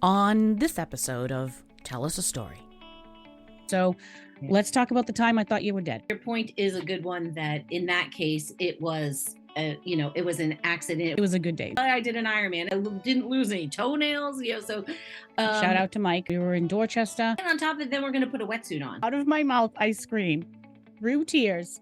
on this episode of Tell Us a Story. So let's talk about the time I thought you were dead. Your point is a good one, that in that case, it was, it was an accident. It was a good day. I did an Ironman. I didn't lose any toenails, so. Shout out to Mike. We were in Dorchester. And on top of it, then we're going to put a wetsuit on. Out of my mouth, I scream through tears.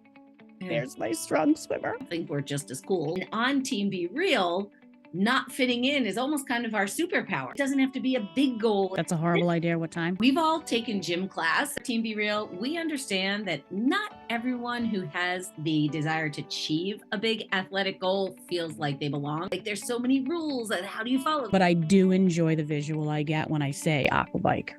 Yeah. There's my strong swimmer. I think we're just as cool. And on Team Be Real, not fitting in is almost kind of our superpower. It doesn't have to be a big goal. That's a horrible idea. What time? We've all taken gym class at Team Be Real. We understand that not everyone who has the desire to achieve a big athletic goal feels like they belong. Like, there's so many rules, and how do you follow them? But I do enjoy the visual I get when I say aquabike.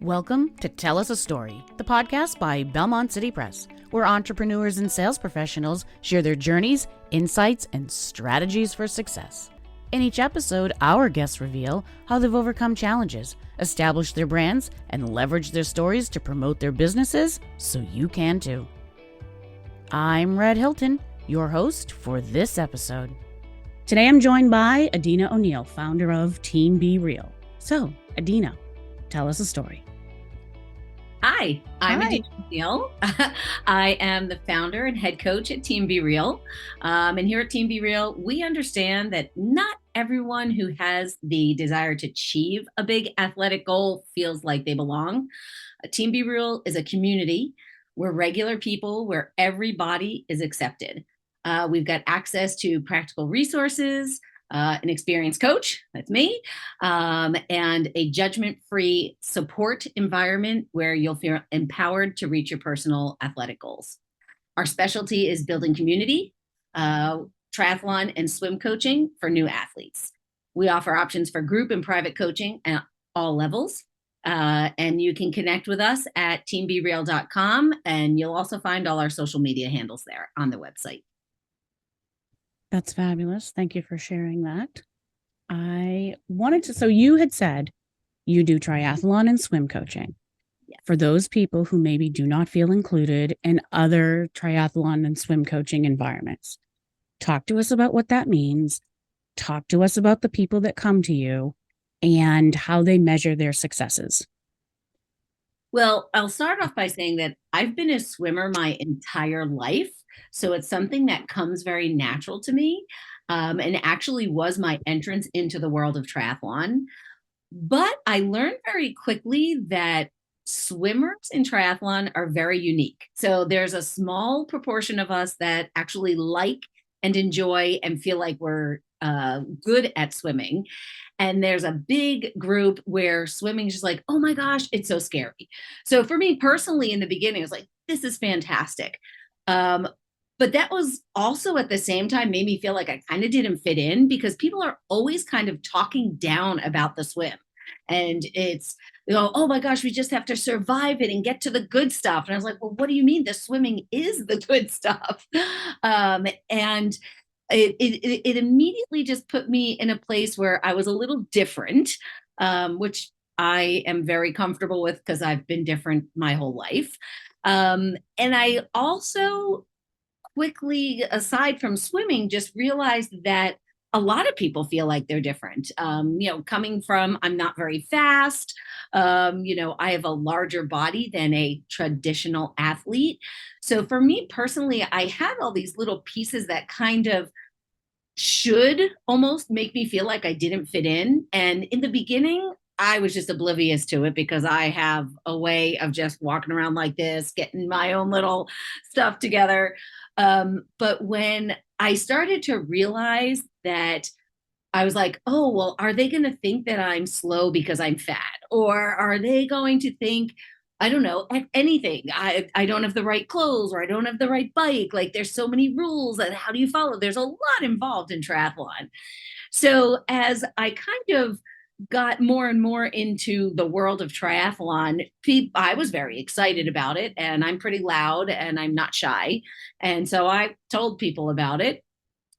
Welcome to Tell Us a Story, the podcast by Belmont City Press, where entrepreneurs and sales professionals share their journeys, insights, and strategies for success. In each episode, our guests reveal how they've overcome challenges, established their brands, and leveraged their stories to promote their businesses so you can too. I'm Red Hilton, your host for this episode. Today I'm joined by Adina O'Neill, founder of Team Be Real. So, Adina, tell us a story. Hi, I'm Hi. Adina O'Neill. I am the founder and head coach at Team Be Real. And here at Team Be Real, we understand that not everyone who has the desire to achieve a big athletic goal feels like they belong. Team Be Real is a community. We're regular people where everybody is accepted. We've got access to practical resources, an experienced coach, that's me, and a judgment-free support environment where you'll feel empowered to reach your personal athletic goals. Our specialty is building community, triathlon and swim coaching for new athletes. We offer options for group and private coaching at all levels. And you can connect with us at teambereal.com, and you'll also find all our social media handles there on the website. That's fabulous. Thank you for sharing that. So you had said you do triathlon and swim coaching. Yes. For those people who maybe do not feel included in other triathlon and swim coaching environments. Talk to us about what that means. Talk to us about the people that come to you and how they measure their successes. Well, I'll start off by saying that I've been a swimmer my entire life. So it's something that comes very natural to me, and actually was my entrance into the world of triathlon. But I learned very quickly that swimmers in triathlon are very unique. So there's a small proportion of us that actually like and enjoy and feel like we're good at swimming. And there's a big group where swimming is just like, oh my gosh, it's so scary. So for me personally, in the beginning, I was like, this is fantastic. But that was also at the same time made me feel like I kind of didn't fit in, because people are always kind of talking down about the swim. And it's, oh my gosh, we just have to survive it and get to the good stuff. And I was like, well, what do you mean? The swimming is the good stuff. And it immediately just put me in a place where I was a little different, which I am very comfortable with because I've been different my whole life. And I also quickly, aside from swimming, just realized that a lot of people feel like they're different. Coming from, I'm not very fast. I have a larger body than a traditional athlete. So for me personally, I had all these little pieces that kind of should almost make me feel like I didn't fit in. And in the beginning, I was just oblivious to it because I have a way of just walking around like this, getting my own little stuff together. But when I started to realize that, I was like, oh, well, are they going to think that I'm slow because I'm fat? Or are they going to think, I don't know, anything? I don't have the right clothes, or I don't have the right bike. Like, there's so many rules, and how do you follow? There's a lot involved in triathlon. So as I kind of got more and more into the world of triathlon, I was very excited about it, and I'm pretty loud and I'm not shy. And so I told people about it,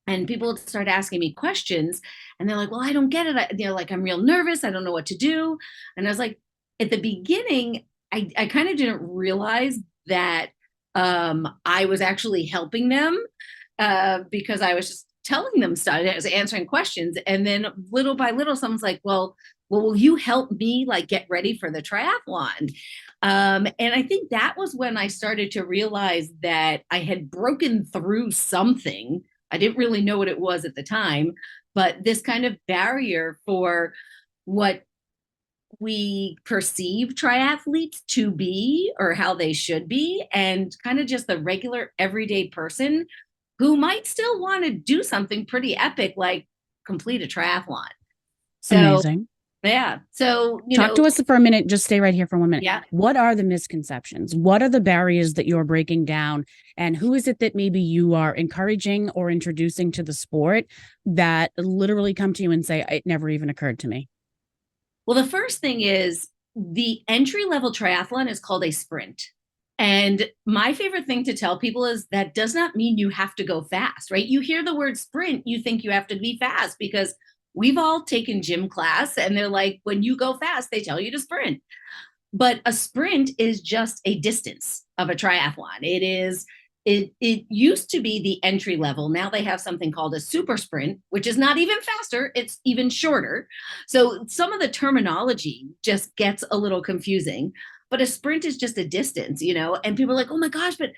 and people would start asking me questions, and they're like, well, I don't get it. I'm real nervous. I don't know what to do. And I was like, at the beginning, I kind of didn't realize that I was actually helping them because I was just telling them stuff. I was answering questions. And then little by little, someone's like, well, will you help me like get ready for the triathlon? And I think that was when I started to realize that I had broken through something. I didn't really know what it was at the time, but this kind of barrier for what we perceive triathletes to be or how they should be, and kind of just the regular everyday person who might still want to do something pretty epic like complete a triathlon. So Amazing. yeah. So, talk to us for a minute. Just stay right here for 1 minute. Yeah. What are the misconceptions? What are the barriers that you're breaking down? And who is it that maybe you are encouraging or introducing to the sport that literally come to you and say, it never even occurred to me? Well, the first thing is the entry level triathlon is called a sprint. And my favorite thing to tell people is that does not mean you have to go fast, right? You hear the word sprint, you think you have to be fast because we've all taken gym class and they're like, when you go fast, they tell you to sprint. But a sprint is just a distance of a triathlon. It used to be the entry level. Now they have something called a super sprint, which is not even faster. It's even shorter. So some of the terminology just gets a little confusing, but a sprint is just a distance, and people are like, oh my gosh, but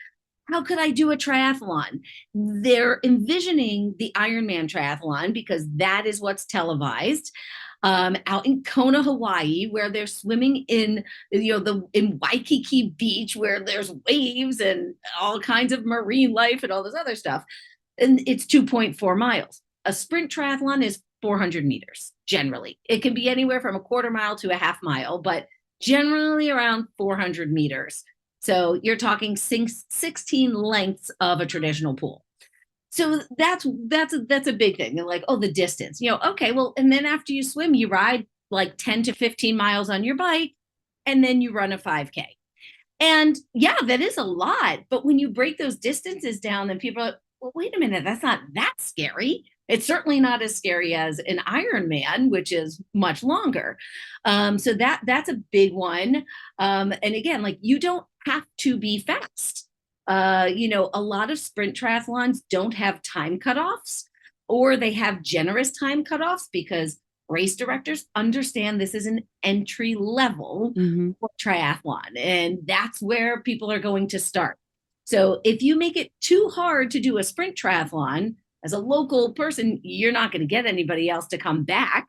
how could I do a triathlon? They're envisioning the Ironman triathlon because that is what's televised out in Kona, Hawaii, where they're swimming in, in Waikiki Beach, where there's waves and all kinds of marine life and all this other stuff. And it's 2.4 miles. A sprint triathlon is 400 meters, generally. It can be anywhere from a quarter mile to a half mile, but generally around 400 meters. So you're talking 16 lengths of a traditional pool. So that's a big thing. They're like, oh, the distance, okay, well, and then after you swim, you ride like 10 to 15 miles on your bike, and then you run a 5K. And yeah, that is a lot. But when you break those distances down, then people are like, well, wait a minute, that's not that scary. It's certainly not as scary as an Ironman, which is much longer. So that's a big one. And again, like you don't have to be fast. A lot of sprint triathlons don't have time cutoffs, or they have generous time cutoffs because race directors understand this is an entry level for triathlon, and that's where people are going to start. So if you make it too hard to do a sprint triathlon, as a local person, you're not going to get anybody else to come back.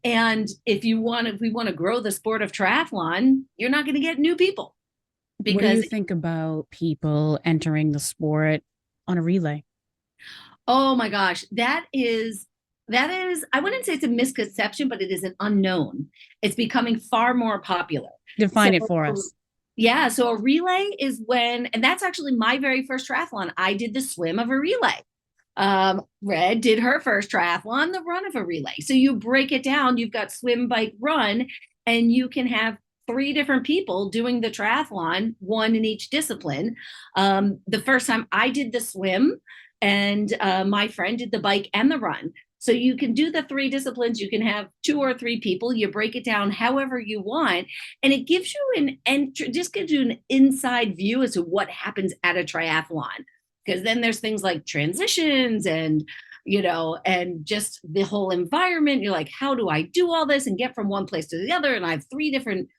And if we want to grow the sport of triathlon, you're not going to get new people. Because what do you think about people entering the sport on a relay? Oh my gosh, that is, I wouldn't say it's a misconception, but it is an unknown. It's becoming far more popular. Define it for us. Yeah. So a relay is and that's actually my very first triathlon. I did the swim of a relay. Red did her first triathlon, the run of a relay. So you break it down, you've got swim, bike, run, and you can have 3 different people doing the triathlon, 1 in each discipline. The first time I did the swim, and my friend did the bike and the run. So you can do the 3 disciplines. You can have 2 or 3 people. You break it down however you want, and it gives you just gives you an inside view as to what happens at a triathlon. Because then there's things like transitions and and just the whole environment. You're like, how do I do all this and get from one place to the other? And I have 3 different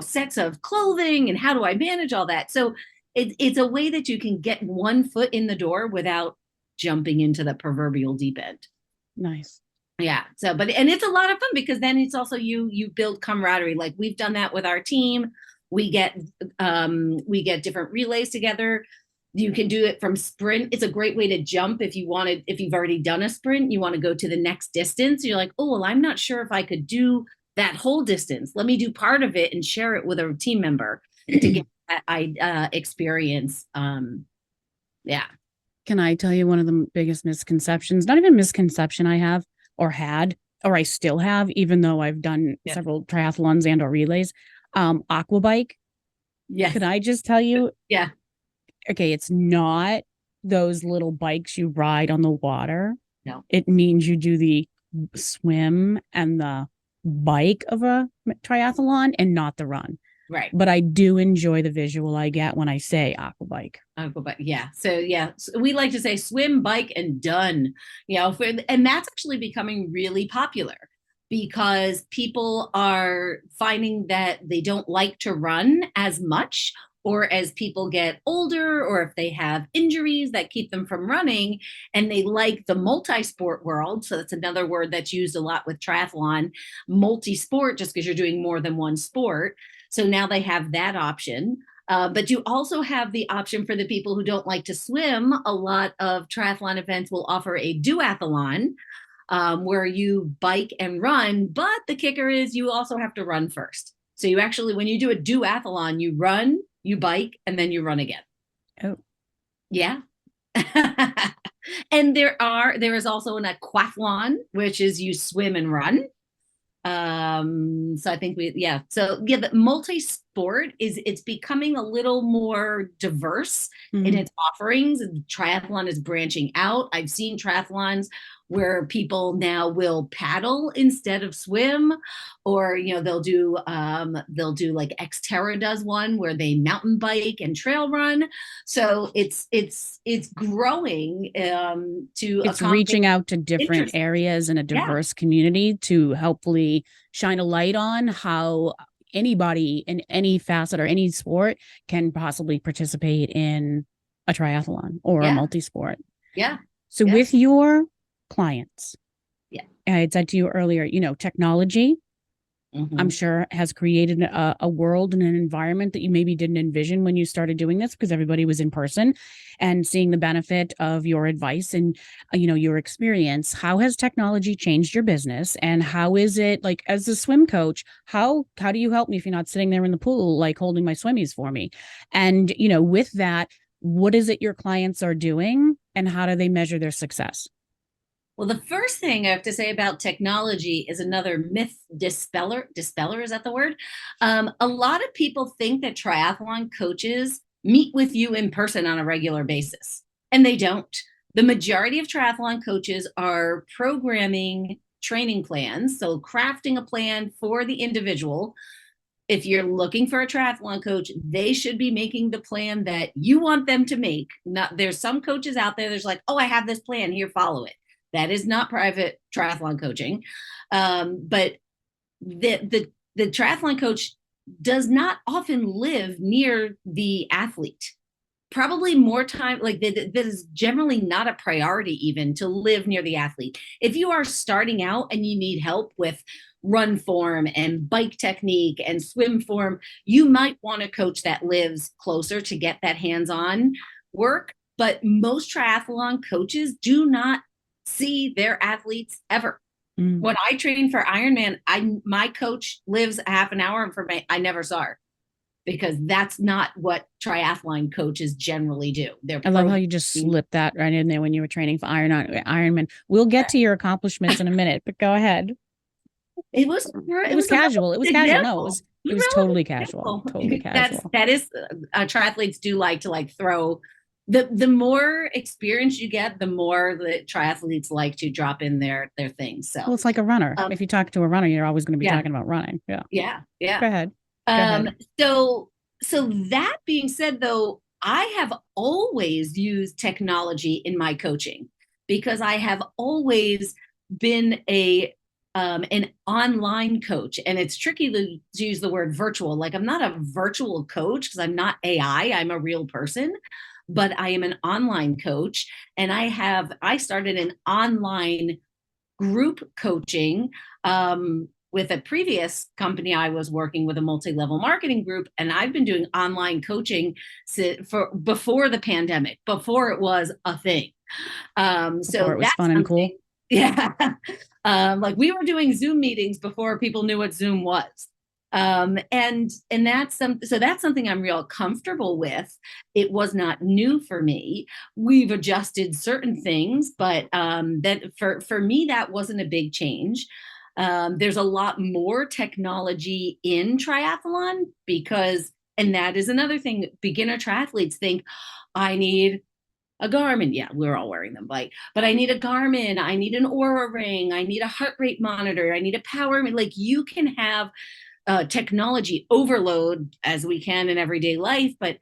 sets of clothing, and how do I manage all that? So it's a way that you can get one foot in the door without jumping into the proverbial deep end. Nice. Yeah. So, and it's a lot of fun because then it's also you build camaraderie. Like we've done that with our team. We get different relays together. You can do it from sprint. It's a great way to jump if you've already done a sprint, you want to go to the next distance. You're like, oh, well, I'm not sure if I could do that whole distance. Let me do part of it and share it with a team member to get that experience. Yeah. Can I tell you one of the biggest misconceptions? Not even misconception I have or had, or I still have, even though I've done several triathlons and or relays. Aqua bike. Yes. Could I just tell you? Yeah. Okay, it's not those little bikes you ride on the water. No. It means you do the swim and the bike of a triathlon and not the run. Right. But I do enjoy the visual I get when I say aqua bike. Yeah. So we like to say swim, bike, and done. And that's actually becoming really popular because people are finding that they don't like to run as much, or as people get older, or if they have injuries that keep them from running, and they like the multi-sport world. So that's another word that's used a lot with triathlon, multi-sport, just because you're doing more than one sport. So now they have that option. But you also have the option for the people who don't like to swim. A lot of triathlon events will offer a duathlon, where you bike and run, but the kicker is you also have to run first. So you actually, when you do a duathlon, you run, you bike, and then you run again. Oh. Yeah. And there is also an aquathlon, which is you swim and run. So I think the multi-sport it's becoming a little more diverse in its offerings. Triathlon is branching out. I've seen triathlons where people now will paddle instead of swim, or they'll do like Xterra does one where they mountain bike and trail run. So it's growing to it's reaching out to different areas in a diverse community to hopefully shine a light on how anybody in any facet or any sport can possibly participate in a triathlon or a multi-sport. Yeah. So with your clients, I had said to you earlier, technology, I'm sure has created a world and an environment that you maybe didn't envision when you started doing this, because everybody was in person and seeing the benefit of your advice and, your experience. How has technology changed your business? And how is it, like, as a swim coach, how do you help me if you're not sitting there in the pool, like holding my swimmies for me? And, with that, what is it your clients are doing and how do they measure their success? Well, the first thing I have to say about technology is another myth dispeller. Dispeller, is that the word? A lot of people think that triathlon coaches meet with you in person on a regular basis, and they don't. The majority of triathlon coaches are programming training plans, so crafting a plan for the individual. If you're looking for a triathlon coach, they should be making the plan that you want them to make. There's some coaches out there, there's like, oh, I have this plan, here, follow it. That is not private triathlon coaching. But the triathlon coach does not often live near the athlete. Probably more time, like that is generally not a priority even to live near the athlete. If you are starting out and you need help with run form and bike technique and swim form, you might want a coach that lives closer to get that hands-on work. But most triathlon coaches do not see their athletes ever. When I trained for Ironman, my coach lives a half an hour from me. I never saw her, because that's not what triathlon coaches generally do. I love how you just slipped that right in there when you were training for Ironman. We'll get to your accomplishments in a minute, but go ahead. It was casual. It was casual. No, it was totally casual. Totally casual. That is, triathletes do like to throw. The more experience you get, the more the triathletes like to drop in their things. So it's like a runner. If you talk to a runner, you're always going to be talking about running. Yeah. Go ahead. So that being said, though, I have always used technology in my coaching, because I have always been an online coach. And it's tricky to use the word virtual. Like, I'm not a virtual coach because I'm not AI. I'm a real person. But I am an online coach, and I started an online group coaching with a previous company I was working with, a multi-level marketing group, and I've been doing online coaching for before the pandemic, before it was a thing. So it was fun and cool. Yeah. Like, we were doing Zoom meetings before people knew what Zoom was. And that's something I'm real comfortable with. It was not new for me. We've adjusted certain things, but that for me, that wasn't a big change. There's a lot more technology in triathlon and that is another thing. Beginner triathletes think, I need a Garmin. Yeah, we're all wearing them, but I need a Garmin. I need an Aura ring. I need a heart rate monitor. I need a power. Like, you can have technology overload as we can in everyday life, but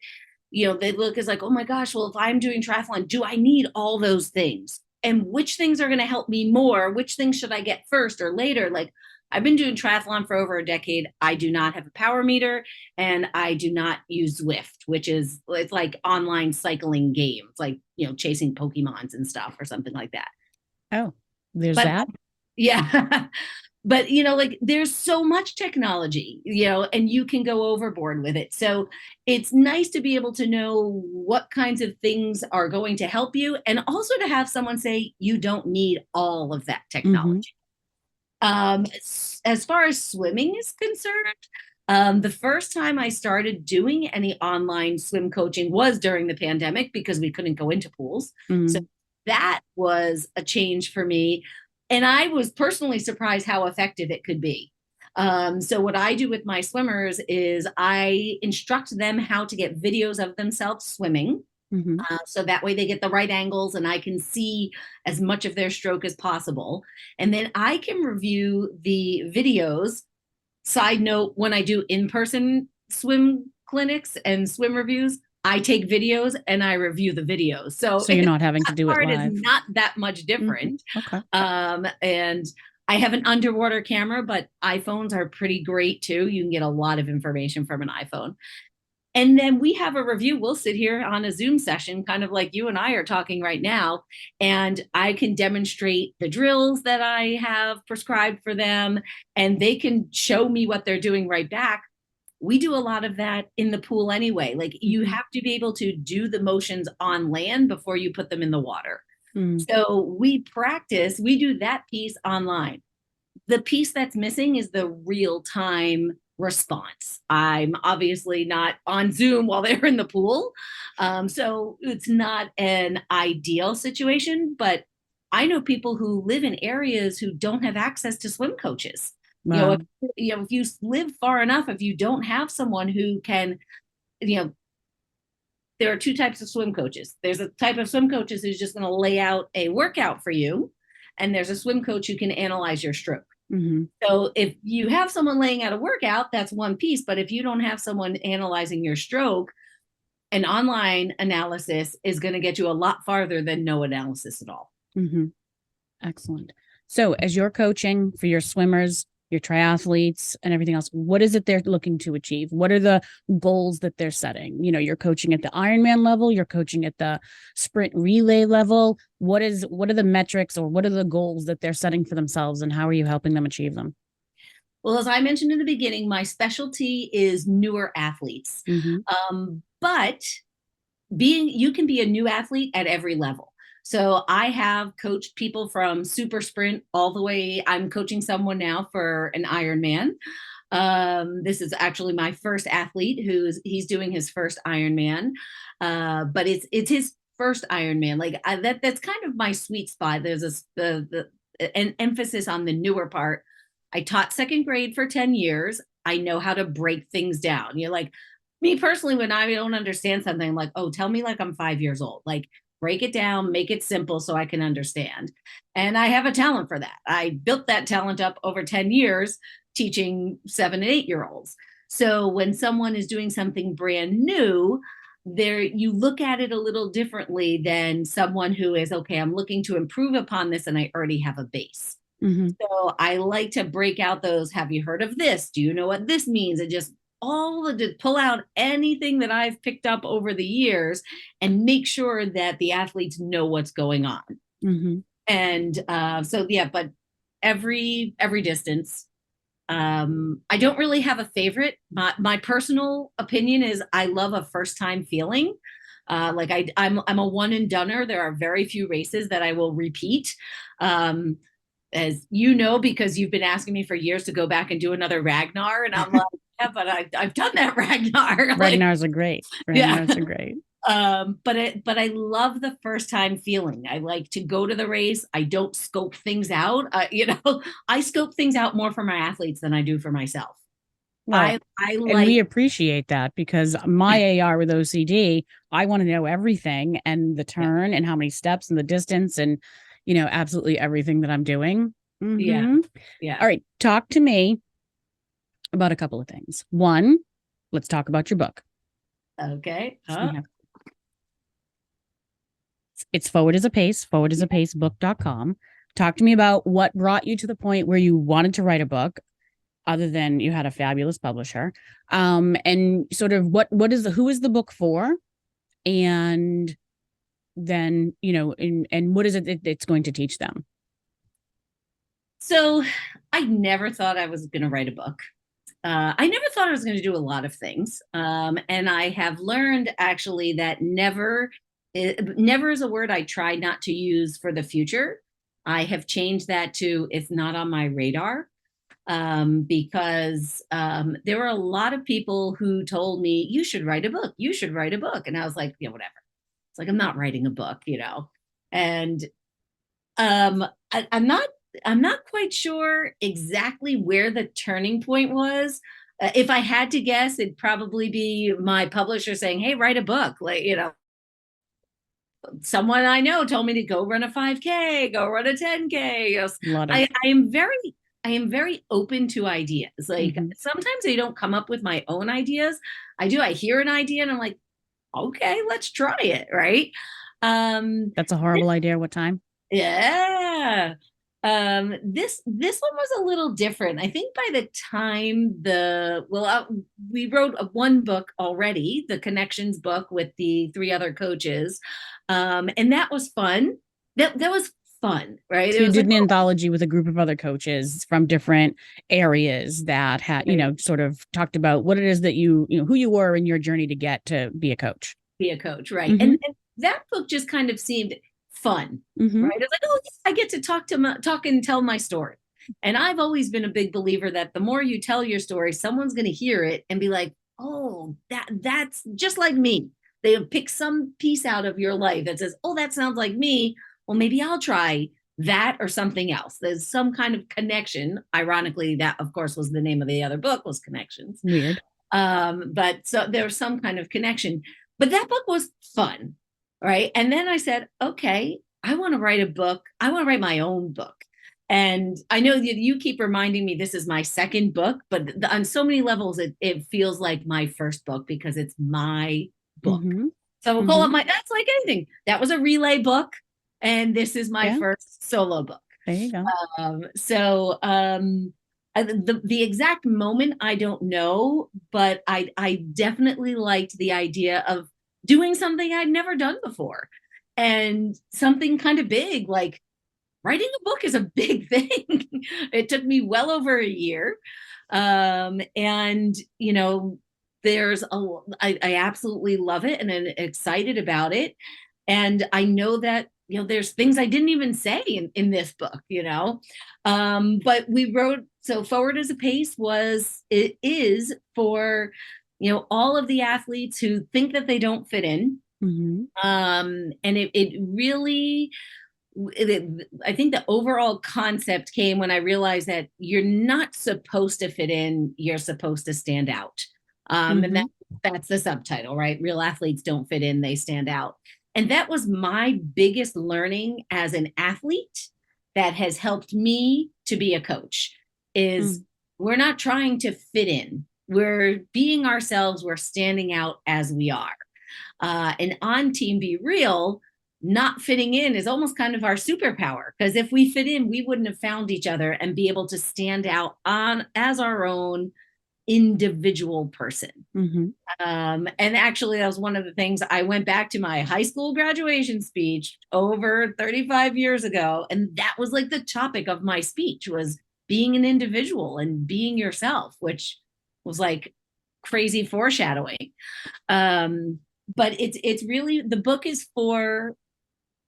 they look as like, oh my gosh, well, if I'm doing triathlon, do I need all those things? And which things are going to help me more? Which things should I get first or later? Like, I've been doing triathlon for over a decade. I do not have a power meter, and I do not use Zwift, which is, it's like online cycling games, like, chasing Pokemons and stuff or something like that. Oh, there's But that. yeah. But, like, there's so much technology, and you can go overboard with it. So it's nice to be able to know what kinds of things are going to help you, and also to have someone say you don't need all of that technology. As far as swimming is concerned, the first time I started doing any online swim coaching was during the pandemic, because we couldn't go into pools. So that was a change for me. And I was personally surprised how effective it could be. So what I do with my swimmers is I instruct them how to get videos of themselves swimming. So that way they get the right angles and I can see as much of their stroke as possible. And then I can review the videos. Side note, when I do in-person swim clinics and swim reviews, I take videos and I review the videos. So you're not having to do it live. Is not that much different. Okay. And I have an underwater camera, but iPhones are pretty great too. You can get a lot of information from an iPhone. And then we have a review. We'll sit here on a Zoom session, kind of like you and I are talking right now, and I can demonstrate the drills that I have prescribed for them, and they can show me what they're doing right back. We do a lot of that in the pool anyway. Like, you have to be able to do the motions on land before you put them in the water. So we do that piece online. The piece that's missing is the real-time response. I'm obviously not on Zoom while they're in the pool. So it's not an ideal situation, but I know people who live in areas who don't have access to swim coaches. Wow. If you live far enough, if you don't have someone who can, there are two types of swim coaches. There's a type of swim coaches who's just going to lay out a workout for you. And there's a swim coach who can analyze your stroke. So if you have someone laying out a workout, that's one piece. But if you don't have someone analyzing your stroke, an online analysis is going to get you a lot farther than no analysis at all. Excellent. So as you're coaching for your swimmers, your triathletes, and everything else, what is it they're looking to achieve? What are the goals that they're setting? You're coaching at the Ironman level, you're coaching at the sprint relay level. What are the metrics, or what are the goals that they're setting for themselves, and how are you helping them achieve them? Well, as I mentioned in the beginning, my specialty is newer athletes. But you can be a new athlete at every level. So I have coached people from super sprint all the way. I'm coaching someone now for an Ironman. This is actually my first athlete he's doing his first Ironman. But it's his first Ironman. Like, that's kind of my sweet spot. There's an emphasis on the newer part. I taught second grade for 10 years. I know how to break things down. Like, me personally, when I don't understand something, I'm like, oh, tell me like I'm 5 years old. Like, break it down, make it simple so I can understand. And I have a talent for that. I built that talent up over 10 years teaching 7 and 8-year-olds. So when someone is doing something brand new, you look at it a little differently than someone who is, okay, I'm looking to improve upon this and I already have a base. So I like to break out those, have you heard of this? Do you know what this means? And just to pull out anything that I've picked up over the years and make sure that the athletes know what's going on. And but every distance. I don't really have a favorite. My personal opinion is I love a first time feeling. Like I'm a one and doneer. There are very few races that I will repeat. As you know, because you've been asking me for years to go back and do another Ragnar, and I'm like, yeah, but I've done that Ragnar. Ragnars are great. Ragnars are great. But I love the first time feeling. I like to go to the race. I don't scope things out. I scope things out more for my athletes than I do for myself. Well, and we appreciate that, because my AR with OCD, I want to know everything, and the turn and how many steps and the distance and absolutely everything that I'm doing. Yeah. All right. Talk to me about a couple of things. One, let's talk about your book. Okay. Yeah. It's Forward as a Pace, forwardasapace.book.com. Talk to me about what brought you to the point where you wanted to write a book, other than you had a fabulous publisher. And sort of who is the book for? And then, and what is it that it's going to teach them? So I never thought I was going to write a book. I never thought I was going to do a lot of things. And I have learned actually that never is a word I try not to use for the future. I have changed that to it's not on my radar, because there were a lot of people who told me, you should write a book. You should write a book. And I was like, yeah, whatever. It's like, I'm not writing a book, and I'm not quite sure exactly where the turning point was. If I had to guess, it'd probably be my publisher saying, hey, write a book. Like, someone I know told me to go run a 5K, go run a 10K. I am very open to ideas. Like, sometimes I don't come up with my own ideas. I hear an idea and I'm like, okay, let's try it. Right. That's a horrible idea. What time? Yeah. This one was a little different. I think by the time we wrote one book already, the Connections book with the 3 other coaches. And that was fun. That was fun, right? So you did an anthology with a group of other coaches from different areas that had, sort of talked about what it is that who you were in your journey to get to be a coach. Be a coach, right? And that book just kind of seemed fun, right? It's like, oh, I get to talk and tell my story. And I've always been a big believer that the more you tell your story, someone's going to hear it and be like, oh, that's just like me. They pick some piece out of your life that says, oh, that sounds like me. Well, maybe I'll try that or something else. There's some kind of connection. Ironically, that of course was the name of the other book, was Connections. Weird. But so there was some kind of connection. But that book was fun, right? And then I said, okay, I want to write a book. I want to write my own book. And I know that you keep reminding me this is my second book, but on so many levels, it feels like my first book because it's my book. So we'll call it that's like anything. That was a relay book. And this is my first solo book. There you go. The exact moment, I don't know, but I definitely liked the idea of doing something I'd never done before, and something kind of big. Like, writing a book is a big thing. It took me well over a year. And, I absolutely love it and I'm excited about it. And I know that, there's things I didn't even say in this book, but we wrote, so Forward as a Pace is for, all of the athletes who think that they don't fit in. And it really, I think the overall concept came when I realized that you're not supposed to fit in, you're supposed to stand out. And that's the subtitle, right? Real athletes don't fit in, they stand out. And that was my biggest learning as an athlete that has helped me to be a coach is we're not trying to fit in. We're being ourselves. We're standing out as we are. And on Team Be Real, not fitting in is almost kind of our superpower, because if we fit in, we wouldn't have found each other and be able to stand out as our own individual person. And actually, that was one of the things. I went back to my high school graduation speech over 35 years ago, and that was like the topic of my speech was being an individual and being yourself, which was like crazy foreshadowing. But it's really, the book is for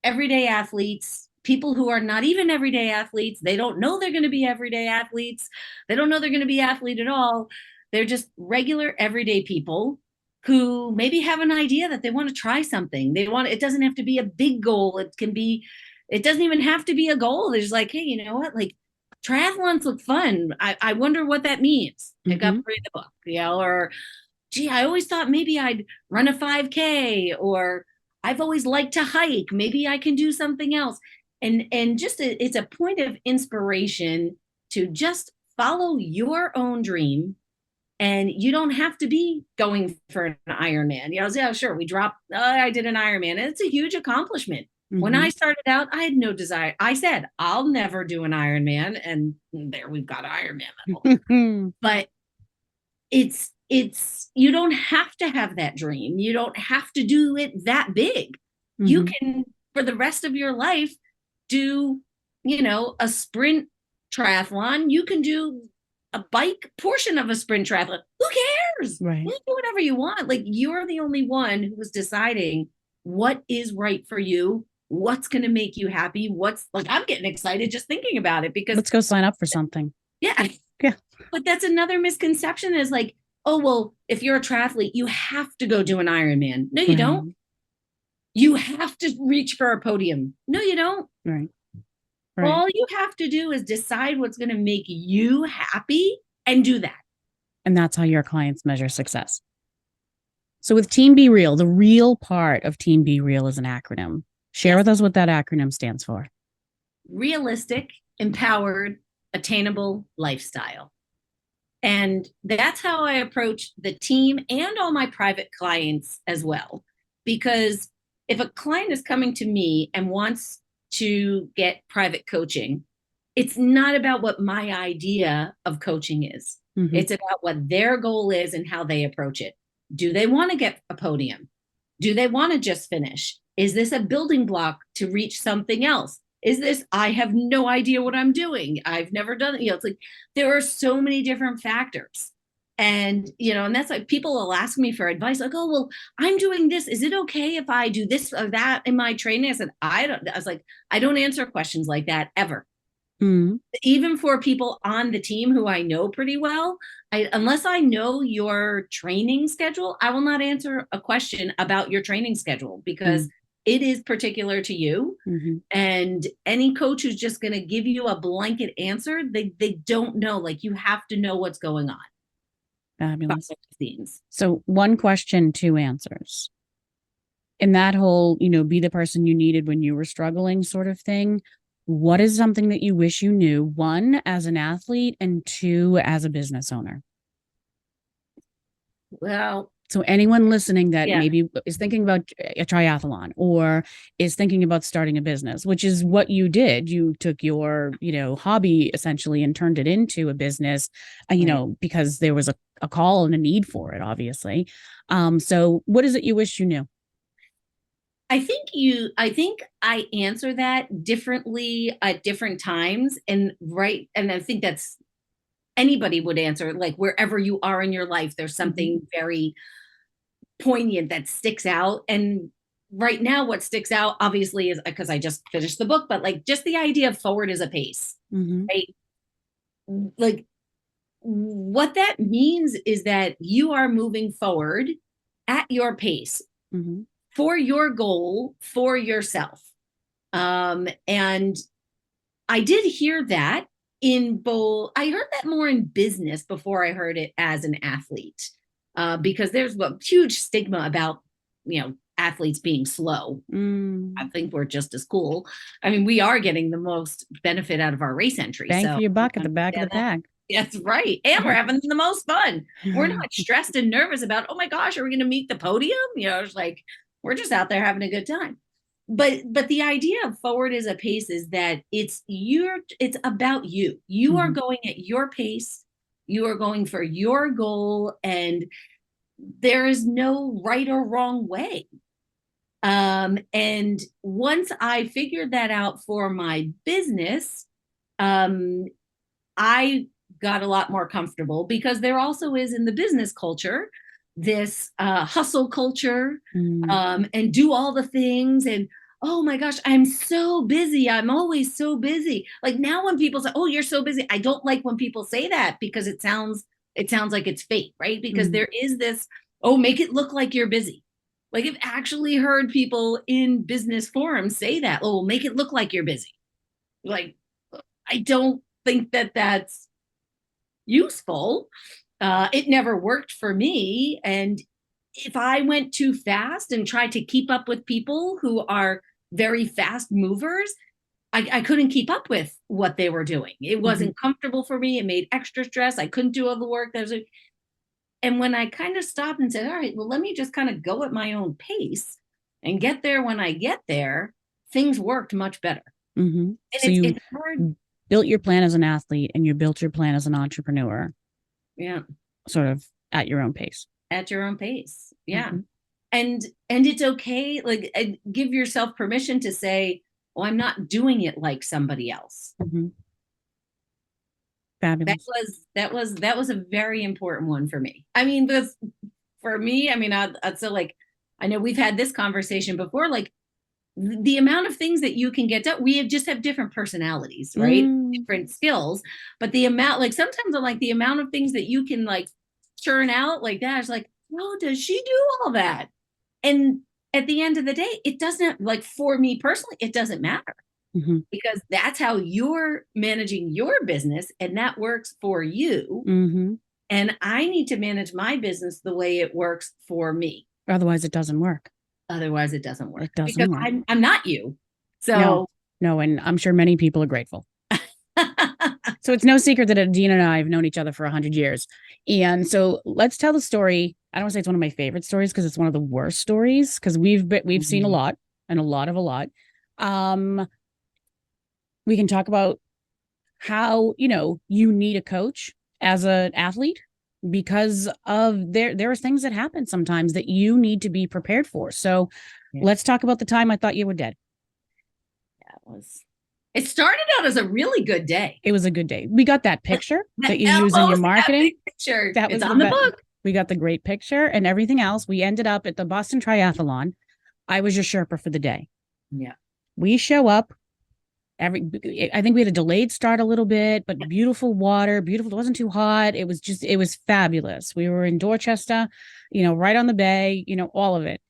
everyday athletes, people who are not even everyday athletes. They don't know they're going to be everyday athletes. They don't know they're going to be athlete at all. They're just regular everyday people who maybe have an idea that they want to try something. It doesn't have to be a big goal. It doesn't even have to be a goal. They're just like, hey, you know what? Like, triathlons look fun. I wonder what that means. Pick up, read the book, or gee, I always thought maybe I'd run a 5K, or I've always liked to hike. Maybe I can do something else. And just it's a point of inspiration to just follow your own dream And you don't have to be going for an Ironman. Yeah, sure. I did an Ironman, and it's a huge accomplishment. When I started out, I had no desire. I said, I'll never do an Ironman. And there we've got Ironman medal. But it's you don't have to have that dream. You don't have to do it that big. You can, for the rest of your life, do, a sprint triathlon. You can do a bike portion of a sprint triathlon. Who cares? Right. You can do whatever you want. Like, you're the only one who is deciding what is right for you, what's going to make you happy. I'm getting excited just thinking about it, because let's go sign up for something. Yeah. But that's another misconception, is like, oh, well, if you're a triathlete, you have to go do an Ironman. No, you don't. You have to reach for a podium. No, you don't. Right. All you have to do is decide what's going to make you happy and do that. And that's how your clients measure success. So with Team Be Real, the real part of Team Be Real is an acronym. Share with us what that acronym stands for. Realistic, empowered, attainable lifestyle. And that's how I approach the team and all my private clients as well. Because if a client is coming to me and wants to get private coaching, it's not about what my idea of coaching is. It's about what their goal is and how they approach it. Do they want to get a podium? Do they want to just finish? Is this a building block to reach something else? Is this, I have no idea what I'm doing. I've never done it. It's like, there are so many different factors. And, and that's like, people will ask me for advice. Like, oh, well, I'm doing this. Is it okay if I do this or that in my training? I said, I don't answer questions like that ever. Even for people on the team who I know pretty well, unless I know your training schedule, I will not answer a question about your training schedule, because it is particular to you. And any coach who's just going to give you a blanket answer, they don't know. Like, you have to know what's going on. Fabulous. So 1 question, 2 answers. In that whole, be the person you needed when you were struggling sort of thing, what is something that you wish you knew, 1, as an athlete, and 2, as a business owner? Well, so anyone listening that maybe is thinking about a triathlon or is thinking about starting a business, which is what you did. You took your, hobby essentially and turned it into a business, because there was a call and a need for it, obviously. So what is it you wish you knew? I think I answer that differently at different times. And I think that's, anybody would answer, like, wherever you are in your life, there's something very poignant that sticks out. And right now, what sticks out, obviously, is because I just finished the book, but like, just the idea of forward is a pace, right? Like, what that means is that you are moving forward at your pace, for your goal, for yourself. And I did hear that in both. I heard that more in business before I heard it as an athlete, because there's a huge stigma about, athletes being slow. I think we're just as cool. I mean, we are getting the most benefit out of our race entry. Bang for your buck at the back of the pack. That's right. And we're having the most fun. We're not stressed and nervous about, oh my gosh, are we going to meet the podium? It's like, we're just out there having a good time. But the idea of forward is a pace is that it's about you. You are going at your pace. You are going for your goal, and there is no right or wrong way. And once I figured that out for my business, I got a lot more comfortable, because there also is in the business culture this hustle culture, and do all the things, and oh my gosh, I'm so busy. I'm always so busy. Like, now when people say, oh, you're so busy, I don't like when people say that, because it sounds like it's fake, right? Because there is this, oh, make it look like you're busy. Like, I've actually heard people in business forums say that, oh, make it look like you're busy. Like, I don't think that that's useful. It never worked for me. And if I went too fast and tried to keep up with people who are very fast movers, I couldn't keep up with what they were doing. It wasn't comfortable for me. It made extra stress. I couldn't do all the work. And when I kind of stopped and said, all right, well, let me just kind of go at my own pace and get there when I get there, things worked much better. Mm-hmm. And So you it's hard. built your plan as an athlete and you built your plan as an entrepreneur. Yeah. Sort of at your own pace. At your own pace. Yeah. Mm-hmm. And it's okay. Like, give yourself permission to say, oh, I'm not doing it like somebody else. Mm-hmm. Fabulous. That was a very important one for me. I mean, for me, I mean, I'd say, like, I know we've had this conversation before, like the amount of things that you can get done. We just have different personalities, right? Different skills, but the amount, like sometimes I'm like the amount of things that you can like churn out like that is like, oh, does she do all that? And at the end of the day, it doesn't, like, for me personally, it doesn't matter. Mm-hmm. Because that's how you're managing your business and that works for you. Mm-hmm. And I need to manage my business the way it works for me. Otherwise, it doesn't work. Otherwise, it doesn't work. It doesn't because work. I'm not you. So no, and I'm sure many people are grateful. So it's no secret that Adina and I have known each other for 100 years. And so let's tell the story. I don't want to say it's one of my favorite stories because it's one of the worst stories, because we've seen a lot and a lot of a lot. We can talk about how, you need a coach as an athlete because of there are things that happen sometimes that you need to be prepared for. So let's talk about the time I thought you were dead. It started out as a really good day. It was a good day. We got that picture that you use in your marketing. Picture. That was on the book. We got the great picture and everything else. We ended up at the Boston Triathlon. I was your Sherpa for the day. Yeah. We show up. I think we had a delayed start a little bit, but beautiful water, beautiful. It wasn't too hot. It was fabulous. We were in Dorchester, right on the bay, all of it.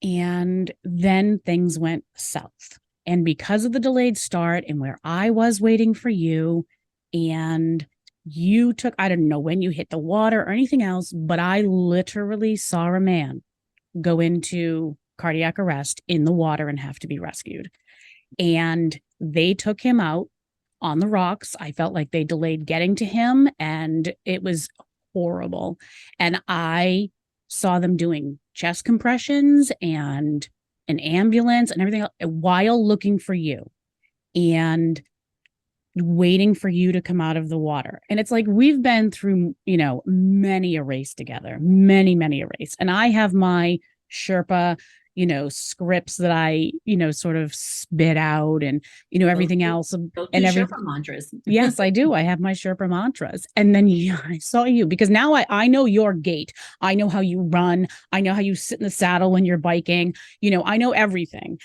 And then things went south. And because of the delayed start and where I was waiting for you, and you took, I don't know when you hit the water or anything else, but I literally saw a man go into cardiac arrest in the water and have to be rescued. And they took him out on the rocks. I felt like they delayed getting to him and it was horrible. And I saw them doing chest compressions and an ambulance and everything else while looking for you and waiting for you to come out of the water. And it's like, we've been through, many a race together, many a race. And I have my Sherpa, scripts that I, sort of spit out and, everything else. And Sherpa mantras. Yes, I do. I have my Sherpa mantras. And then I saw you because now I know your gait. I know how you run. I know how you sit in the saddle when you're biking. I know everything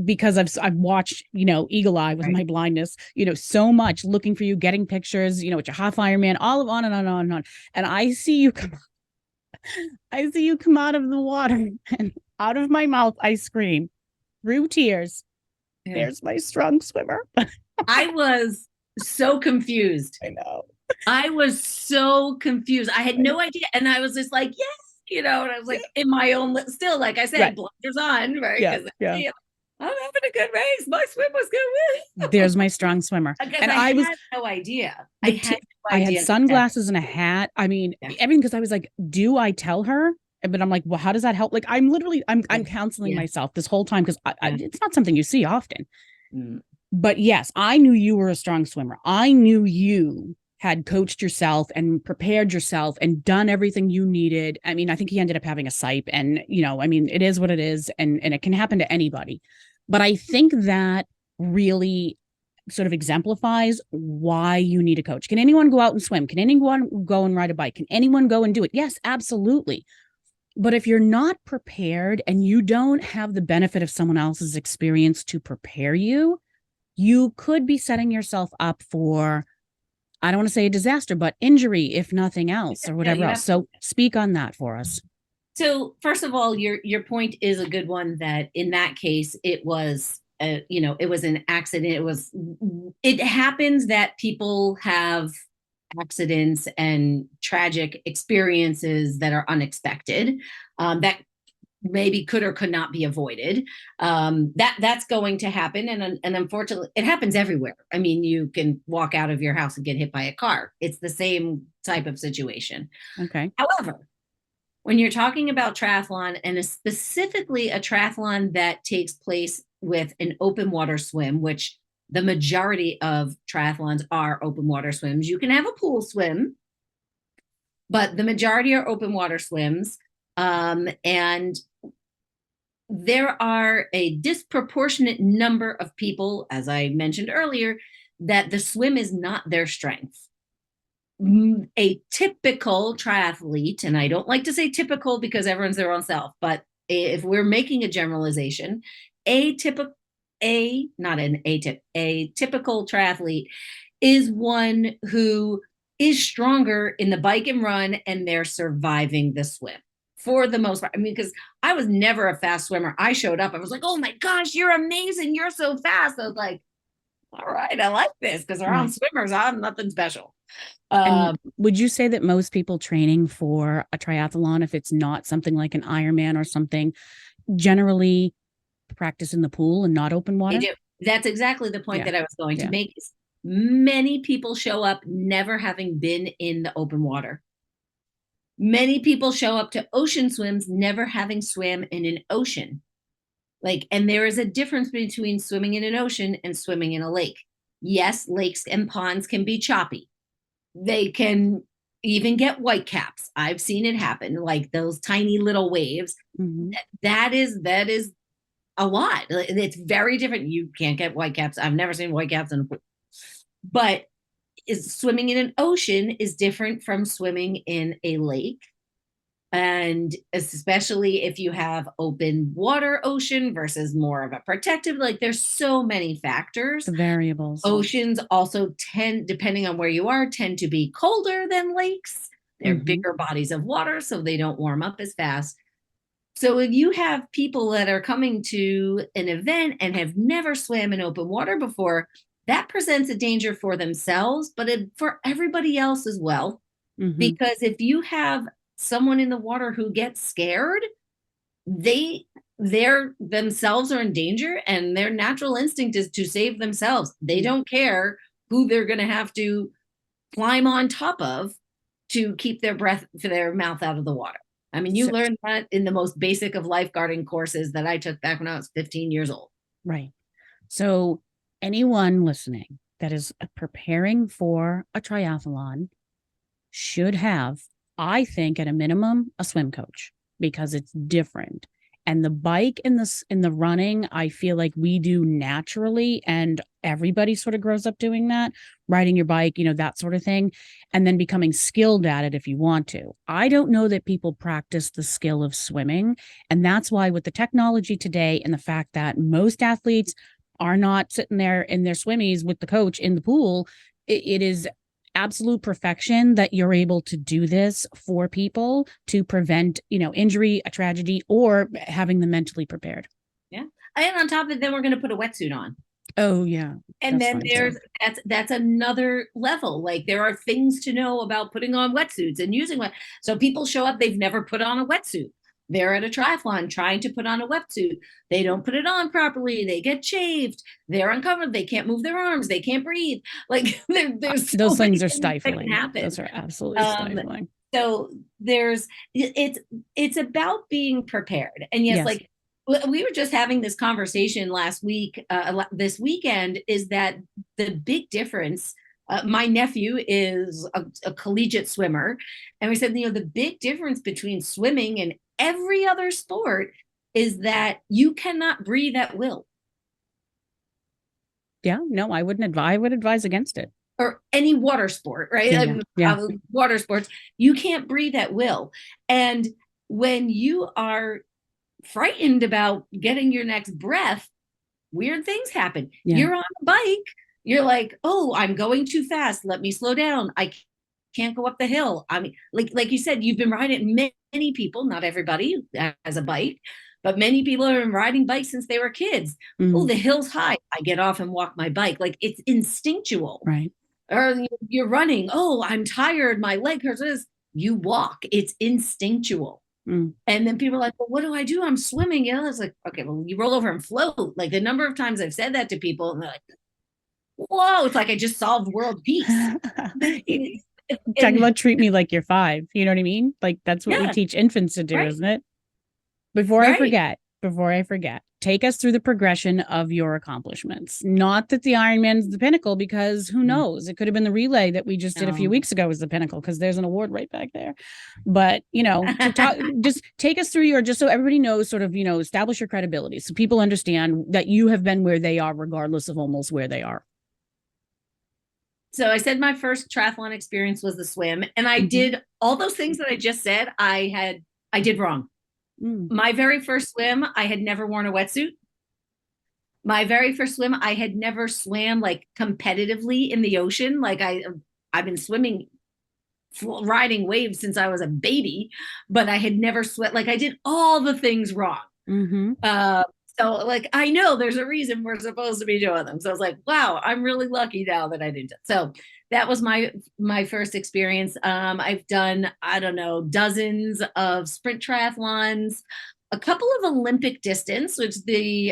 because I've watched, eagle eye with my blindness, so much looking for you, getting pictures, with your half Ironman, all of on and on and on and on. And I see you come out of the water and out of my mouth, I scream through tears. Yeah. There's my strong swimmer. I was so confused. I know. I was so confused. I had no idea. And I was just like, yes, and I was like in my own, still, like I said, blinders on, right? Yeah. I'm having a good race. My swim was good. There's my strong swimmer. And I had no idea. I had sunglasses and a hat. I mean, everything, because I was like, do I tell her? But I'm like, well, how does that help? Like, I'm counseling myself this whole time because it's not something you see often. But yes, I knew you were a strong swimmer. I knew you had coached yourself and prepared yourself and done everything you needed. I mean, I think he ended up having a SIPE and, it is what it is and it can happen to anybody. But I think that really sort of exemplifies why you need a coach. Can anyone go out and swim? Can anyone go and ride a bike? Can anyone go and do it? Yes, absolutely. But if you're not prepared and you don't have the benefit of someone else's experience to prepare you, you could be setting yourself up for, I don't want to say a disaster, but injury, if nothing else, or whatever else. So speak on that for us. So first of all, your point is a good one, that in that case, it was, it was an accident. It happens that people have accidents and tragic experiences that are unexpected, that maybe could or could not be avoided. That's going to happen. And unfortunately, it happens everywhere. I mean, you can walk out of your house and get hit by a car. It's the same type of situation. Okay. However, when you're talking about triathlon, and specifically a triathlon that takes place with an open water swim, which the majority of triathlons are open water swims. You can have a pool swim, but the majority are open water swims. And there are a disproportionate number of people, as I mentioned earlier, that the swim is not their strength. A typical triathlete, and I don't like to say typical because everyone's their own self, but if we're making a generalization, a typical triathlete is one who is stronger in the bike and run, and they're surviving the swim for the most part. I mean, because I was never a fast swimmer. I showed up, I was like, oh my gosh, you're amazing, you're so fast. I was like, all right, I like this, because around swimmers, I'm nothing special. And would you say that most people training for a triathlon, if it's not something like an Ironman or something, generally practice in the pool and not open water? They do. That's exactly the point that I was going to make. Is many people show up never having been in the open water. Many people show up to ocean swims never having swam in an ocean. And there is a difference between swimming in an ocean and swimming in a lake. Yes, lakes and ponds can be choppy. They can even get whitecaps. I've seen it happen, like those tiny little waves. Mm-hmm. That is a lot. It's very different. You can't get whitecaps. I've never seen whitecaps but swimming in an ocean is different from swimming in a lake. And especially if you have open water ocean versus more of a protective, there's so many factors. The variables. Oceans also tend, depending on where you are, tend to be colder than lakes. They're bigger bodies of water, so they don't warm up as fast. So if you have people that are coming to an event and have never swam in open water before, that presents a danger for themselves, but for everybody else as well. Because if you have someone in the water who gets scared, they themselves are in danger, and their natural instinct is to save themselves. They don't care who they're going to have to climb on top of to keep their breath, for their mouth out of the water. I mean, you learn that in the most basic of lifeguarding courses that I took back when I was 15 years old. Right. So anyone listening that is preparing for a triathlon should have, I think, at a minimum, a swim coach, because it's different. And the bike and the running, I feel like we do naturally, and everybody sort of grows up doing that, riding your bike, that sort of thing, and then becoming skilled at it if you want to. I don't know that people practice the skill of swimming. And that's why, with the technology today and the fact that most athletes are not sitting there in their swimmies with the coach in the pool, it is absolute perfection that you're able to do this for people to prevent, injury, a tragedy, or having them mentally prepared. Yeah. And on top of it, then we're going to put a wetsuit on. Oh yeah. And then that's another level. There are things to know about putting on wetsuits and using so people show up, they've never put on a wetsuit. They're at a triathlon trying to put on a wetsuit. They don't put it on properly. They get shaved. They're uncovered. They can't move their arms. They can't breathe. There's those things are stifling. Those are absolutely stifling. So it's about being prepared. And yes, we were just having this conversation last week, this weekend, is that the big difference. My nephew is a collegiate swimmer. And we said, the big difference between swimming and every other sport is that you cannot breathe at will. Yeah, no, I would advise against it. Or any water sport, right? Water sports, you can't breathe at will. And when you are frightened about getting your next breath, weird things happen. You're on a bike. You're like, oh, I'm going too fast. Let me slow down. I can't go up the hill. I mean, like you said, you've been riding. Many people, not everybody has a bike, but many people have been riding bikes since they were kids. Oh, the hill's high. I get off and walk my bike. It's instinctual. Right. Or you're running. Oh, I'm tired. My leg hurts. You walk. It's instinctual. Mm. And then people are like, well, what do I do? I'm swimming. You know, it's like, okay, well, you roll over and float. Like the number of times I've said that to people, and they're like, whoa, it's like I just solved world peace. Talking about treat me like you're 5. You know what I mean? Like that's what we Yeah, teach infants to do, right, isn't it? Before I right. forget, take us through the progression of your accomplishments. Not that the Ironman is the pinnacle, because who knows? It could have been the relay that we just did a few No. weeks ago was the pinnacle, because there's an award right back there. But, to talk, just take us through just so everybody knows, sort of, establish your credibility so people understand that you have been where they are, regardless of almost where they are. So I said my first triathlon experience was the swim, and I did all those things that I just said. I did wrong. My very first swim, I had never worn a wetsuit. My very first swim, I had never swam like competitively in the ocean. Like I've been swimming, riding waves since I was a baby, but I had never sweat. Like I did all the things wrong. So like I know there's a reason we're supposed to be doing them. So I was like, wow, I'm really lucky now that I didn't. So that was my first experience. I've done, I don't know, dozens of sprint triathlons, a couple of Olympic distance, which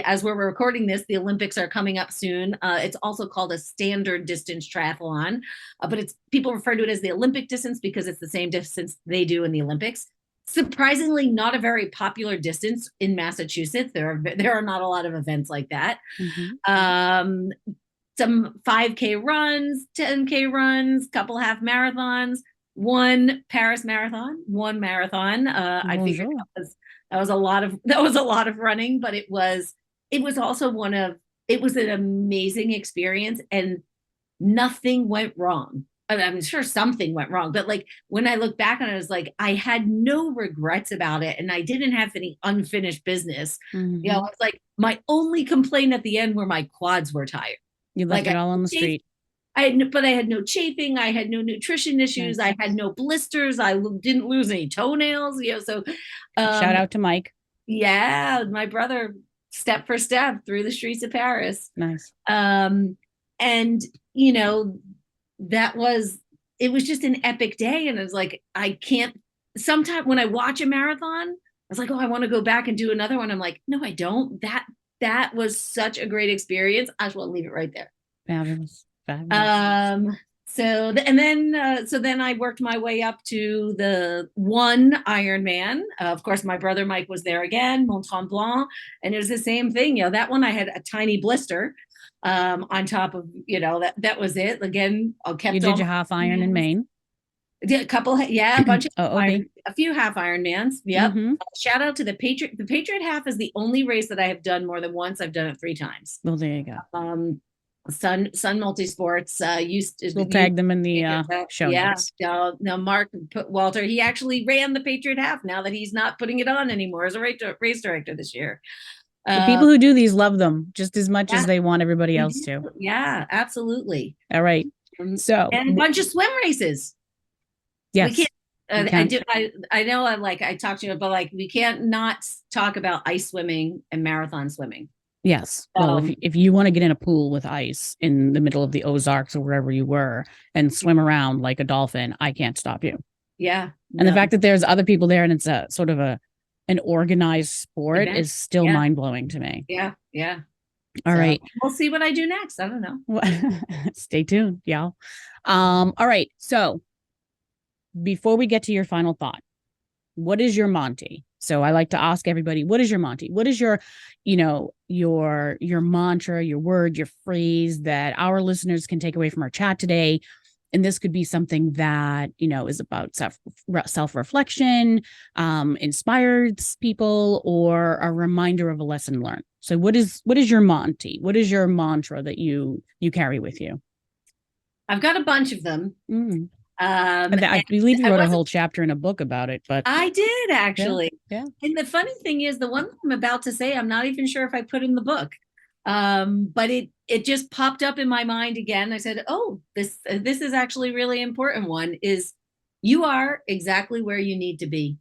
as we're recording this, the Olympics are coming up soon. It's also called a standard distance triathlon, but people refer to it as the Olympic distance because it's the same distance they do in the Olympics. Surprisingly, not a very popular distance in Massachusetts. There are not a lot of events like that. Some 5K runs, 10K runs, couple half marathons, one Paris marathon, one marathon. I figured that was a lot of running, but it was also it was an amazing experience, and nothing went wrong. I'm sure something went wrong, but like when I look back on it, I was like, I had no regrets about it, and I didn't have any unfinished business. It's like my only complaint at the end were my quads were tired. You left it all on the street. But I had no chafing. I had no nutrition issues. Nice. I had no blisters. I didn't lose any toenails. So shout out to Mike. Yeah, my brother, step for step through the streets of Paris. Nice. And it was just an epic day. And it was like, sometimes when I watch a marathon, I was like, oh, I want to go back and do another one. I'm like, no, I don't. That was such a great experience. I just want to leave it right there. Fabulous. So then I worked my way up to the one Ironman. Of course, my brother Mike was there again, Mont Tremblant, and it was the same thing. That one I had a tiny blister on top of, that was it. Again, you did your half iron in Maine. Did a couple, a bunch of a few half Ironmans. Yep. Shout out to the Patriot. The Patriot half is the only race that I have done more than once. I've done it 3 times. Well, there you go. Sun Multisports we'll tag them in the show notes. No, Mark Walter, he actually ran the Patriot half now that he's not putting it on anymore as a race director this year. The people who do these love them just as much as they want everybody else to. Yeah, absolutely. All right. So and a bunch of swim races. Yes. We can't, I know I talked to you, but like we can't not talk about ice swimming and marathon swimming. Yes. Well, if you want to get in a pool with ice in the middle of the Ozarks or wherever you were and swim around like a dolphin, I can't stop you. Yeah. And the fact that there's other people there and it's a sort of an organized sport is still mind blowing to me. Yeah. Yeah. All right. We'll see what I do next. I don't know. Stay tuned, y'all. All right. So before we get to your final thought, what is your Monty? So I like to ask everybody, what is your Monty? What is your mantra, your word, your phrase that our listeners can take away from our chat today? And this could be something that, is about self-reflection, inspires people, or a reminder of a lesson learned. So what is your Monty? What is your mantra that you carry with you? I've got a bunch of them. I believe you wrote a whole chapter in a book about it, but I did actually. Yeah. And the funny thing is, the one I'm about to say, I'm not even sure if I put in the book. But it just popped up in my mind again. I said, oh, this is actually really important one, is you are exactly where you need to be.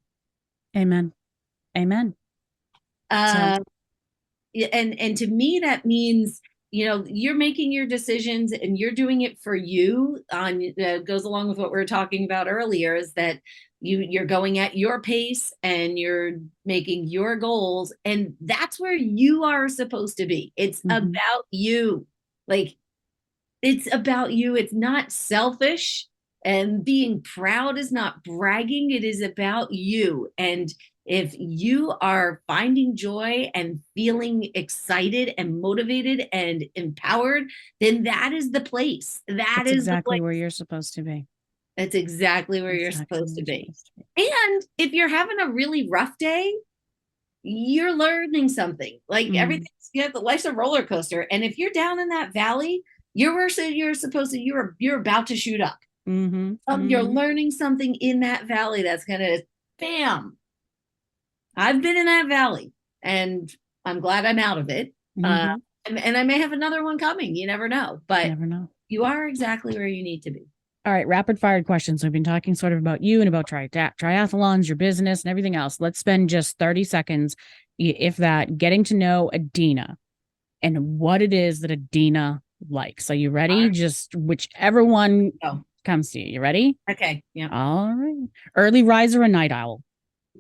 Amen. And to me, that means you're making your decisions and you're doing it for you. Goes along with what we were talking about earlier, is that you're going at your pace and you're making your goals, and that's where you are supposed to be. It's about you. Like, it's about you. It's not selfish, and being proud is not bragging. It is about you. And if you are finding joy and feeling excited and motivated and empowered, then that is the place. That's exactly where you're supposed to be. That's exactly where you're supposed to be. And if you're having a really rough day, you're learning something. Like everything's, life's a roller coaster. And if you're down in that valley, you're supposed to, you're about to shoot up. You're learning something in that valley that's gonna, bam. I've been in that valley, and I'm glad I'm out of it. And I may have another one coming. You never know, but you are exactly where you need to be. All right, rapid fire questions. We've been talking sort of about you and about triathlons, your business, and everything else. Let's spend just 30 seconds, if that, getting to know Adina and what it is that Adina likes. Are you ready? Right. Just whichever one comes to you. You ready? Okay. Yeah. All right. Early riser or night owl?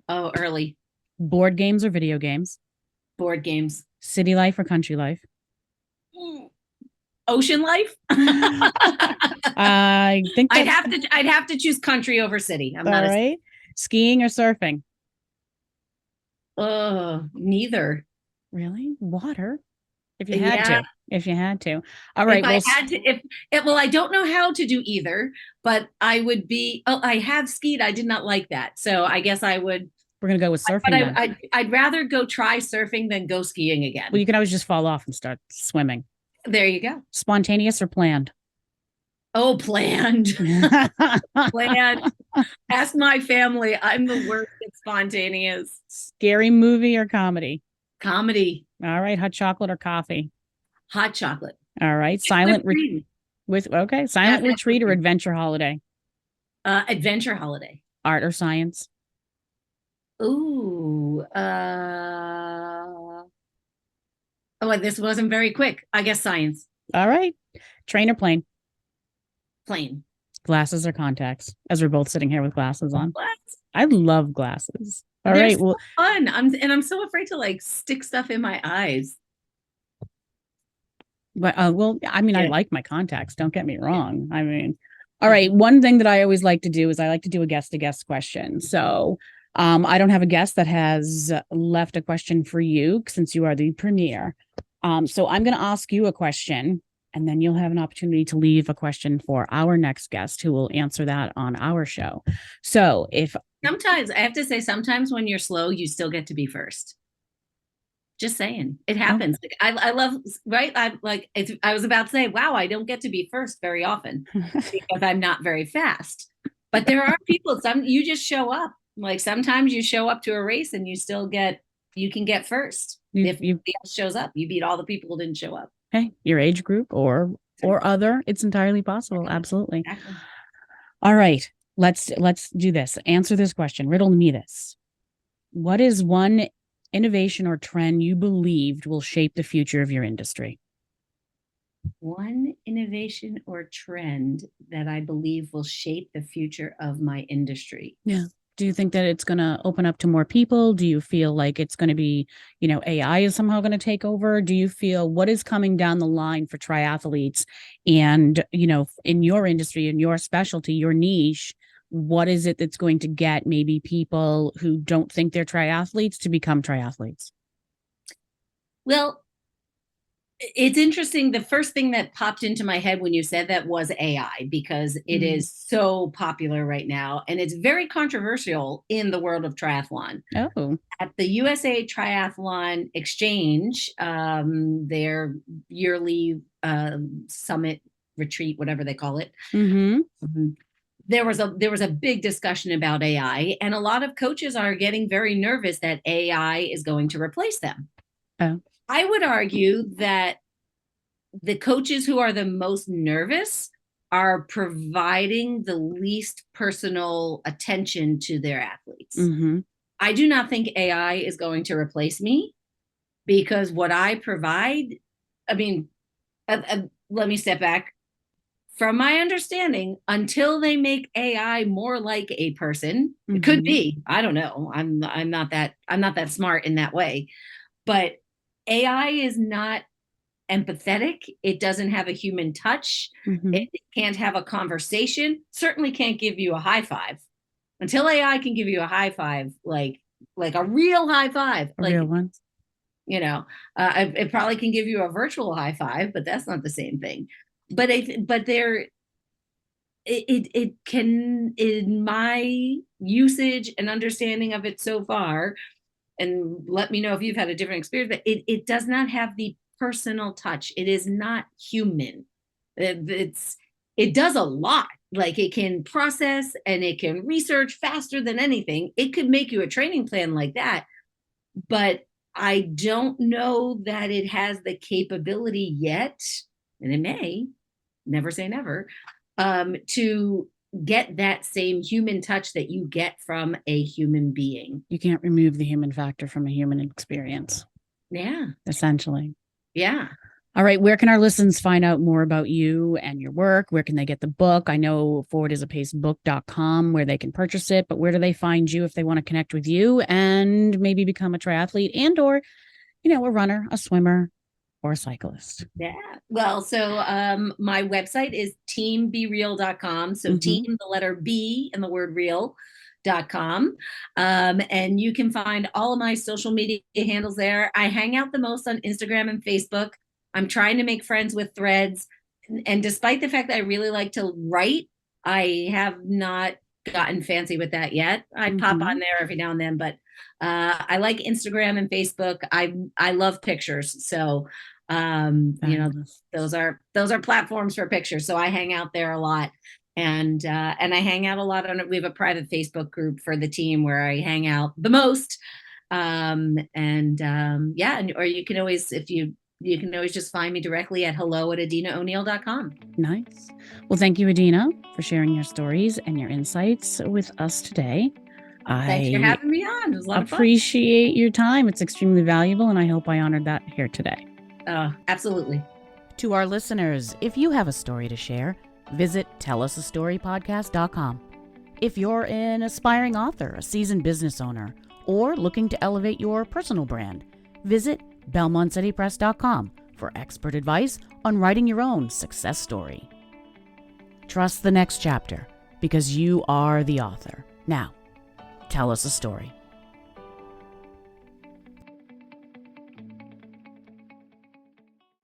Oh, early. Board games or video games? Board games. City life or country life? Ocean life. I think I'd have to choose country over city. I'm not right. Skiing or surfing? Neither. Really? Water? If you had to. If you had to. All right. If I had to, I don't know how to do either, but I would be. Oh, I have skied. I did not like that, so I guess I would. We're gonna go with surfing. But I'd rather go try surfing than go skiing again. Well, you can always just fall off and start swimming. There you go. Spontaneous or planned? Oh, planned. Planned. Ask my family. I'm the worst at spontaneous. Scary movie or comedy? Comedy. All right. Hot chocolate or coffee? Hot chocolate. All right. Silent retreat or adventure holiday? Adventure holiday. Art or science? Ooh. Oh, this wasn't very quick. I guess science. All right. Train or plane? Plane. Glasses or contacts? As we're both sitting here with glasses on. What? I love glasses. All They're right. So fun. I'm so afraid to stick stuff in my eyes. But I like my contacts. Don't get me wrong. All right. One thing that I always like to do is I like to do a guest question. So I don't have a guest that has left a question for you since you are the premier. So I'm going to ask you a question, and then you'll have an opportunity to leave a question for our next guest who will answer that on our show. So sometimes I have to say, sometimes when you're slow, you still get to be first. Just saying, it happens. Okay. I love, right? I was about to say, wow, I don't get to be first very often because I'm not very fast. But there are people, you just show up. Like sometimes you show up to a race and you can get first. If nobody else shows up, you beat all the people who didn't show up. Hey, your age group or other, it's entirely possible. Absolutely. Exactly. All right, let's do this. Answer this question. Riddle me this. What is one innovation or trend you believed will shape the future of your industry? One innovation or trend that I believe will shape the future of my industry. Yeah. Do you think that it's going to open up to more people? Do you feel like it's going to be, AI is somehow going to take over? Do you feel what is coming down the line for triathletes and, in your industry, in your specialty, your niche, what is it that's going to get maybe people who don't think they're triathletes to become triathletes? Well, it's interesting. The first thing that popped into my head when you said that was AI, because it is so popular right now and it's very controversial in the world of triathlon. Oh. At the USA Triathlon Exchange, their yearly summit retreat, whatever they call it, there was a big discussion about AI, and a lot of coaches are getting very nervous that AI is going to replace them. Oh. I would argue that the coaches who are the most nervous are providing the least personal attention to their athletes. I do not think AI is going to replace me, because what I provide, let me step back. From my understanding, until they make AI more like a person, it could be, I don't know. I'm not that smart in that way. But AI is not empathetic. It doesn't have a human touch. It can't have a conversation. Certainly can't give you a high five. Until AI can give you a high five, like a real high five, A real one. It probably can give you a virtual high five, but that's not the same thing. But it can, in my usage and understanding of it so far, and let me know if you've had a different experience, but it does not have the personal touch. It is not human. It does a lot. Like, it can process and it can research faster than anything. It could make you a training plan like that, but I don't know that it has the capability yet, and it may, never say never, to get that same human touch that you get from a human being. You can't remove the human factor from a human experience. Yeah. Essentially. Yeah. All right. Where can our listeners find out more about you and your work? Where can they get the book? I know forwardisapace.book.com where they can purchase it, but where do they find you if they want to connect with you and maybe become a triathlete and or, a runner, a swimmer, or a cyclist? Yeah. Well, so my website is teambereal.com. So team, the letter B and the word real.com. And you can find all of my social media handles there. I hang out the most on Instagram and Facebook. I'm trying to make friends with Threads. And despite the fact that I really like to write, I have not gotten fancy with that yet. I pop on there every now and then, but I like Instagram and Facebook. I love pictures. So those are platforms for pictures. So I hang out there a lot, and I hang out a lot on it. We have a private Facebook group for the team where I hang out the most. Or you can always, you can always just find me directly at hello@adinao'neill.com. Nice. Well, thank you, Adina, for sharing your stories and your insights with us today. Thanks for having me on. It was a lot of fun. Appreciate your time. It's extremely valuable, and I hope I honored that here today. Absolutely. To our listeners, if you have a story to share, visit tellusastorypodcast.com. If you're an aspiring author, a seasoned business owner, or looking to elevate your personal brand, visit belmontcitypress.com for expert advice on writing your own success story. Trust the next chapter because you are the author. Now, tell us a story.